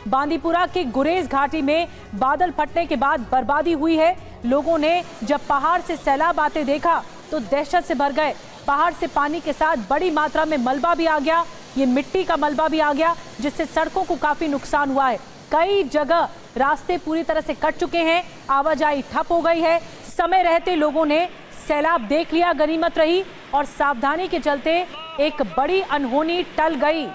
बांदीपुरा के गुरेज घाटी में बादल फटने के बाद बर्बादी हुई है। लोगों ने जब पहाड़ से सैलाब आते देखा तो दहशत से भर गए। पहाड़ से पानी के साथ बड़ी मात्रा में मलबा भी आ गया, ये मिट्टी का मलबा भी आ गया, जिससे सड़कों को काफी नुकसान हुआ है। कई जगह रास्ते पूरी तरह से कट चुके हैं, आवाजाही ठप हो गई है। समय रहते लोगों ने सैलाब देख लिया, गनीमत रही, और सावधानी के चलते एक बड़ी अनहोनी टल गई।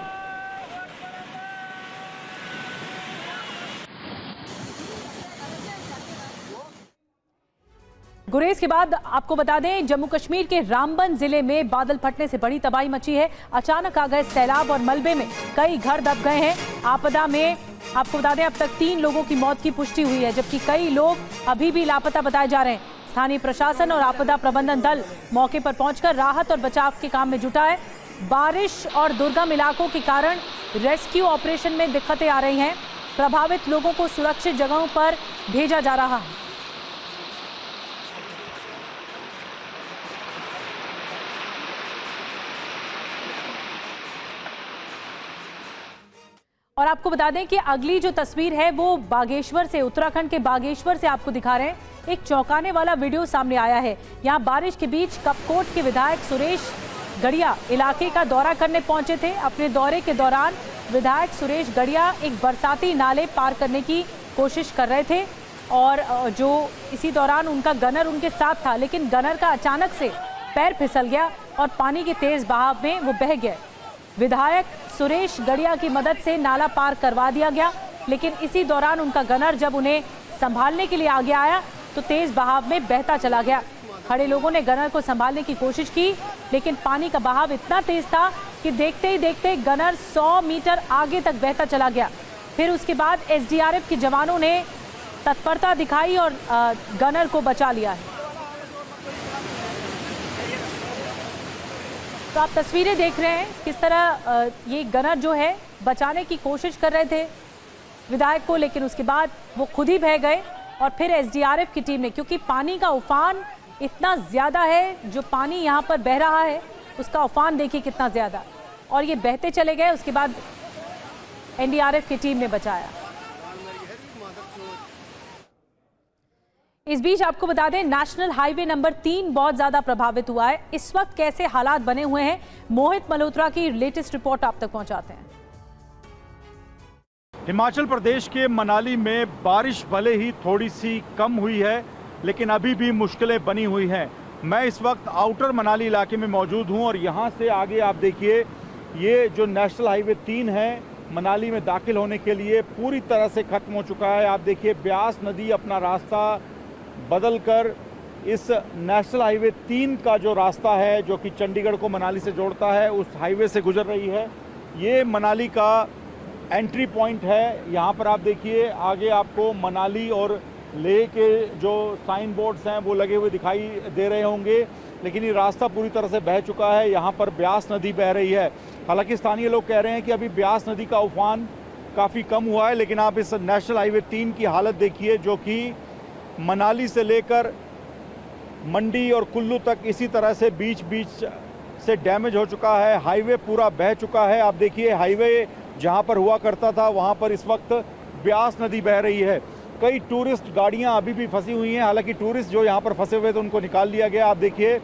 गुरेज के बाद आपको बता दें, जम्मू कश्मीर के रामबन जिले में बादल फटने से बड़ी तबाही मची है। अचानक आ गए सैलाब और मलबे में कई घर दब गए हैं। आपदा में आपको बता दें अब तक 3 लोगों की मौत की पुष्टि हुई है, जबकि कई लोग अभी भी लापता बताए जा रहे हैं। स्थानीय प्रशासन और आपदा प्रबंधन दल मौके पर पहुंचकर राहत और बचाव के काम में जुटा है। बारिश और दुर्गम इलाकों के कारण रेस्क्यू ऑपरेशन में दिक्कतें आ रही हैं। प्रभावित लोगों को सुरक्षित जगहों पर भेजा जा रहा है। और आपको बता दें कि अगली जो तस्वीर है वो बागेश्वर से, उत्तराखंड के बागेश्वर से आपको दिखा रहे हैं। एक चौंकाने वाला वीडियो सामने आया है। यहाँ बारिश के बीच कपकोट के विधायक सुरेश गड़िया इलाके का दौरा करने पहुंचे थे। अपने दौरे के दौरान विधायक सुरेश गड़िया एक बरसाती नाले पार करने की कोशिश कर रहे थे, और जो इसी दौरान उनका गनर उनके साथ था, लेकिन गनर का अचानक से पैर फिसल गया और पानी के तेज बहाव में वो बह गए। विधायक सुरेश गड़िया की मदद से नाला पार करवा दिया गया, लेकिन इसी दौरान उनका गनर जब उन्हें संभालने के लिए आगे आया तो तेज बहाव में बहता चला गया। खड़े लोगों ने गनर को संभालने की कोशिश की, लेकिन पानी का बहाव इतना तेज था कि देखते ही देखते गनर 100 मीटर आगे तक बहता चला गया। फिर उसके बाद एसडीआरएफ के जवानों ने तत्परता दिखाई और गनर को बचा लिया है। तो आप तस्वीरें देख रहे हैं किस तरह ये गनर जो है बचाने की कोशिश कर रहे थे विधायक को, लेकिन उसके बाद वो खुद ही बह गए। और फिर एसडीआरएफ की टीम ने, क्योंकि पानी का उफान इतना ज़्यादा है, जो पानी यहाँ पर बह रहा है उसका उफान देखिए कितना ज़्यादा, और ये बहते चले गए। उसके बाद एनडीआरएफ की टीम ने बचाया। इस बीच आपको बता दें, नेशनल हाईवे नंबर 3 बहुत ज्यादा प्रभावित हुआ है। इस वक्त कैसे हालात बने हुए हैं, मोहित मल्होत्रा की लेटेस्ट रिपोर्ट आप तक पहुंचाते हैं। हिमाचल प्रदेश के मनाली में बारिश भले ही थोड़ी सी कम हुई है, लेकिन अभी भी मुश्किलें बनी हुई हैं। मैं इस वक्त आउटर मनाली इलाके में मौजूद हूं, और यहां से आगे आप देखिए, ये जो नेशनल हाईवे 3 है मनाली में दाखिल होने के लिए पूरी तरह से खत्म हो चुका है। आप देखिए, ब्यास नदी अपना रास्ता बदलकर इस नेशनल हाईवे 3 का जो रास्ता है, जो कि चंडीगढ़ को मनाली से जोड़ता है, उस हाईवे से गुजर रही है। ये मनाली का एंट्री पॉइंट है। यहाँ पर आप देखिए, आगे आपको मनाली और लेह के जो साइन बोर्ड्स हैं वो लगे हुए दिखाई दे रहे होंगे, लेकिन ये रास्ता पूरी तरह से बह चुका है। यहाँ पर ब्यास नदी बह रही है। हालांकि स्थानीय लोग कह रहे हैं कि अभी ब्यास नदी का उफान काफ़ी कम हुआ है, लेकिन आप इस नेशनल हाईवे 3 की हालत देखिए, जो कि मनाली से लेकर मंडी और कुल्लू तक इसी तरह से बीच बीच से डैमेज हो चुका है। हाईवे पूरा बह चुका है। आप देखिए, हाईवे जहां पर हुआ करता था वहां पर इस वक्त ब्यास नदी बह रही है। कई टूरिस्ट गाड़ियां अभी भी फंसी हुई हैं। हालांकि टूरिस्ट जो यहां पर फंसे हुए थे उनको निकाल लिया गया। आप देखिए,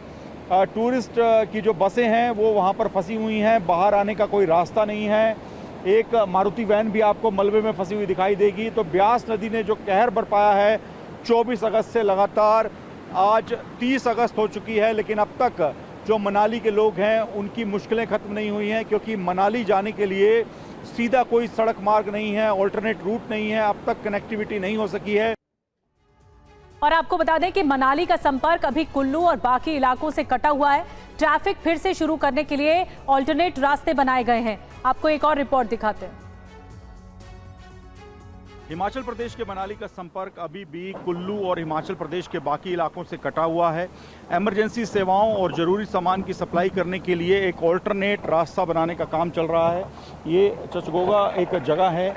टूरिस्ट की जो बसें हैं वो वहां पर फंसी हुई हैं, बाहर आने का कोई रास्ता नहीं है। एक मारुति वैन भी आपको मलबे में फंसी हुई दिखाई देगी। तो ब्यास नदी ने जो कहर बरपाया है 24 अगस्त से लगातार, आज 30 अगस्त हो चुकी है, लेकिन अब तक जो मनाली के लोग हैं उनकी मुश्किलें ख़त्म नहीं हुई हैं, क्योंकि मनाली जाने के लिए सीधा कोई सड़क मार्ग नहीं है, ऑल्टरनेट रूट नहीं है, अब तक कनेक्टिविटी नहीं हो सकी है। और आपको बता दें कि मनाली का संपर्क अभी कुल्लू और बाकी इलाकों से कटा हुआ है। ट्रैफिक फिर से शुरू करने के लिए ऑल्टरनेट रास्ते बनाए गए हैं। आपको एक और रिपोर्ट दिखाते हैं। हिमाचल प्रदेश के मनाली का संपर्क अभी भी कुल्लू और हिमाचल प्रदेश के बाकी इलाकों से कटा हुआ है। इमरजेंसी सेवाओं और ज़रूरी सामान की सप्लाई करने के लिए एक ऑल्टरनेट रास्ता बनाने का काम चल रहा है। ये चचगोगा एक जगह है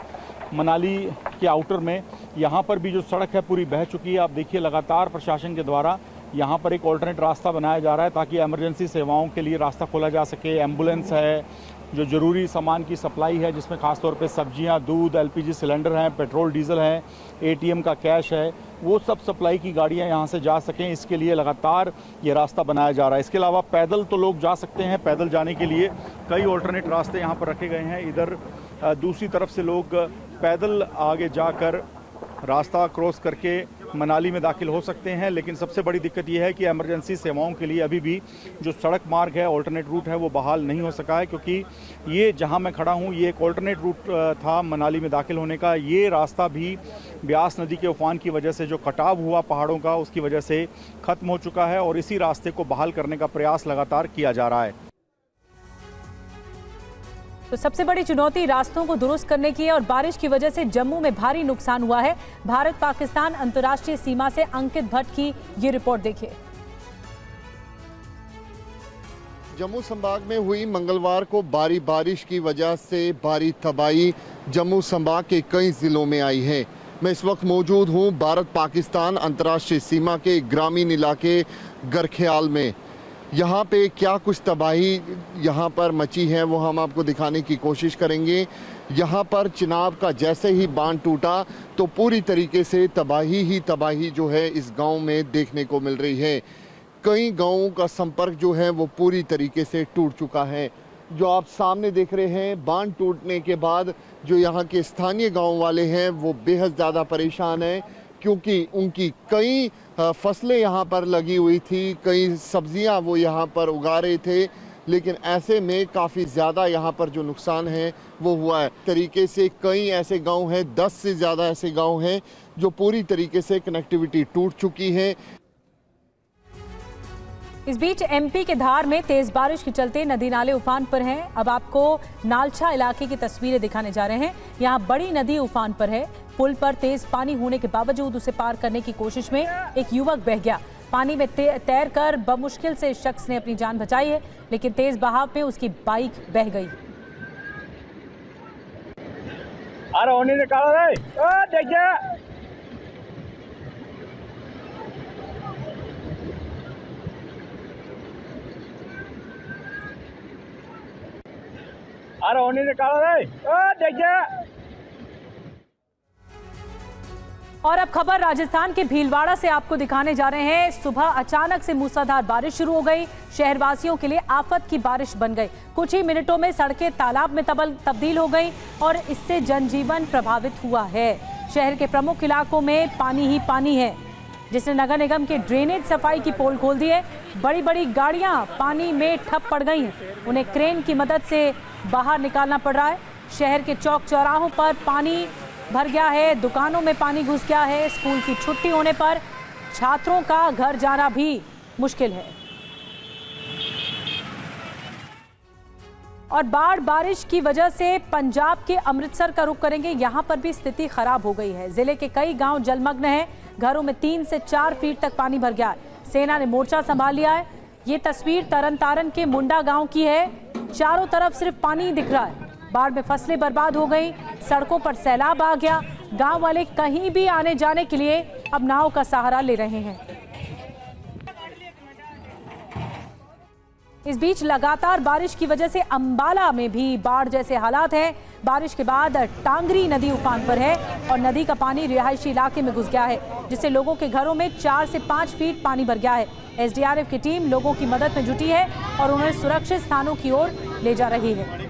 मनाली के आउटर में, यहाँ पर भी जो सड़क है पूरी बह चुकी है। आप देखिए, लगातार प्रशासन के द्वारा यहाँ पर एक ऑल्टरनेट रास्ता बनाया जा रहा है ताकि इमरजेंसी सेवाओं के लिए रास्ता खोला जा सके। एम्बुलेंस है, जो ज़रूरी सामान की सप्लाई है, जिसमें ख़ासतौर पे सब्जियां, दूध, एलपीजी सिलेंडर हैं, पेट्रोल डीजल हैं, एटीएम का कैश है, वो सब सप्लाई की गाड़ियां यहां से जा सकें, इसके लिए लगातार ये रास्ता बनाया जा रहा है। इसके अलावा पैदल तो लोग जा सकते हैं, पैदल जाने के लिए कई ऑल्टरनेट रास्ते यहाँ पर रखे गए हैं। इधर दूसरी तरफ से लोग पैदल आगे जाकर रास्ता क्रॉस करके मनाली में दाखिल हो सकते हैं। लेकिन सबसे बड़ी दिक्कत यह है कि इमरजेंसी सेवाओं के लिए अभी भी जो सड़क मार्ग है, ऑल्टरनेट रूट है, वो बहाल नहीं हो सका है, क्योंकि ये जहां मैं खड़ा हूं ये एक ऑल्टरनेट रूट था मनाली में दाखिल होने का। ये रास्ता भी ब्यास नदी के उफान की वजह से जो कटाव हुआ पहाड़ों का, उसकी वजह से ख़त्म हो चुका है और इसी रास्ते को बहाल करने का प्रयास लगातार किया जा रहा है। तो सबसे बड़ी चुनौती रास्तों को दुरुस्त करने की है और बारिश की वजह से जम्मू में भारी नुकसान हुआ है। भारत पाकिस्तान अंतर्राष्ट्रीय सीमा से अंकित भट्ट की ये रिपोर्ट देखिए। जम्मू संभाग में हुई मंगलवार को भारी बारिश की वजह से भारी तबाही जम्मू संभाग के कई जिलों में आई है। मैं इस वक्त मौजूद हूं भारत पाकिस्तान अंतर्राष्ट्रीय सीमा के ग्रामीण इलाके गरख्याल में। यहाँ पे क्या कुछ तबाही यहाँ पर मची है वो हम आपको दिखाने की कोशिश करेंगे। यहाँ पर चिनाब का जैसे ही बांध टूटा तो पूरी तरीके से तबाही ही तबाही जो है इस गांव में देखने को मिल रही है। कई गांवों का संपर्क जो है वो पूरी तरीके से टूट चुका है। जो आप सामने देख रहे हैं, बांध टूटने के बाद जो यहाँ के स्थानीय गाँव वाले हैं वो बेहद ज़्यादा परेशान हैं, क्योंकि उनकी कई फसलें यहाँ पर लगी हुई थी, कई सब्जियाँ वो यहाँ पर उगा रहे थे, लेकिन ऐसे में काफ़ी ज़्यादा यहाँ पर जो नुकसान है वो हुआ है। तरीके से कई ऐसे गांव हैं, 10 से ज़्यादा ऐसे गांव हैं जो पूरी तरीके से कनेक्टिविटी टूट चुकी है। इस बीच एमपी के धार में तेज बारिश के चलते नदी नाले उफान पर हैं। अब आपको नालछा इलाके की तस्वीरें दिखाने जा रहे हैं। यहाँ बड़ी नदी उफान पर है। पुल पर तेज पानी होने के बावजूद उसे पार करने की कोशिश में एक युवक बह गया। पानी में तैरकर बमुश्किल से शख्स ने अपनी जान बचाई है, लेकिन तेज बहाव में उसकी बाइक बह गई। अरे निकालो रे, देखिए निकालो रे, देखिए। और अब खबर राजस्थान के भीलवाड़ा से आपको दिखाने जा रहे हैं। सुबह अचानक से मूसलाधार बारिश शुरू हो गई। शहरवासियों के लिए आफत की बारिश बन गई। कुछ ही मिनटों में सड़कें तालाब में तब्दील हो गई और इससे जनजीवन प्रभावित हुआ है। शहर के प्रमुख इलाकों में पानी ही पानी है, जिसने नगर निगम के ड्रेनेज सफाई की पोल खोल दी है। बड़ी बड़ी गाड़ियां पानी में ठप पड़ गई हैं। उन्हें क्रेन की मदद से बाहर निकालना पड़ रहा है। शहर के चौक चौराहों पर पानी भर गया है, दुकानों में पानी घुस गया है। स्कूल की छुट्टी होने पर छात्रों का घर जाना भी मुश्किल है। और बारिश की वजह से पंजाब के अमृतसर का रुख करेंगे। यहां पर भी स्थिति खराब हो गई है। जिले के कई गांव जलमग्न हैं। घरों में 3 से 4 फीट तक पानी भर गया है। सेना ने मोर्चा संभाल लिया है। ये तस्वीर तरनतारन के मुंडा गांव की है। चारों तरफ सिर्फ पानी दिख रहा है। बाढ़ में फसलें बर्बाद हो गई, सड़कों पर सैलाब आ गया। गांव वाले कहीं भी आने जाने के लिए अब नाव का सहारा ले रहे हैं। इस बीच लगातार बारिश की वजह से अंबाला में भी बाढ़ जैसे हालात हैं। बारिश के बाद टांगरी नदी उफान पर है और नदी का पानी रिहायशी इलाके में घुस गया है, जिससे लोगों के घरों में 4 से 5 फीट पानी भर गया है। एसडीआरएफ की टीम लोगों की मदद में जुटी है और उन्हें सुरक्षित स्थानों की ओर ले जा रही है।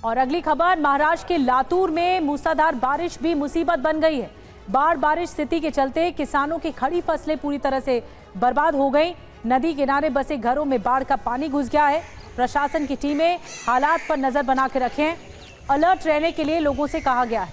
और अगली खबर, महाराष्ट्र के लातूर में मूसलाधार बारिश भी मुसीबत बन गई है। बारिश स्थिति के चलते किसानों की खड़ी फसलें पूरी तरह से बर्बाद हो गई। नदी किनारे बसे घरों में बाढ़ का पानी घुस गया है। प्रशासन की टीमें हालात पर नजर बना के रखें। अलर्ट रहने के लिए लोगों से कहा गया है।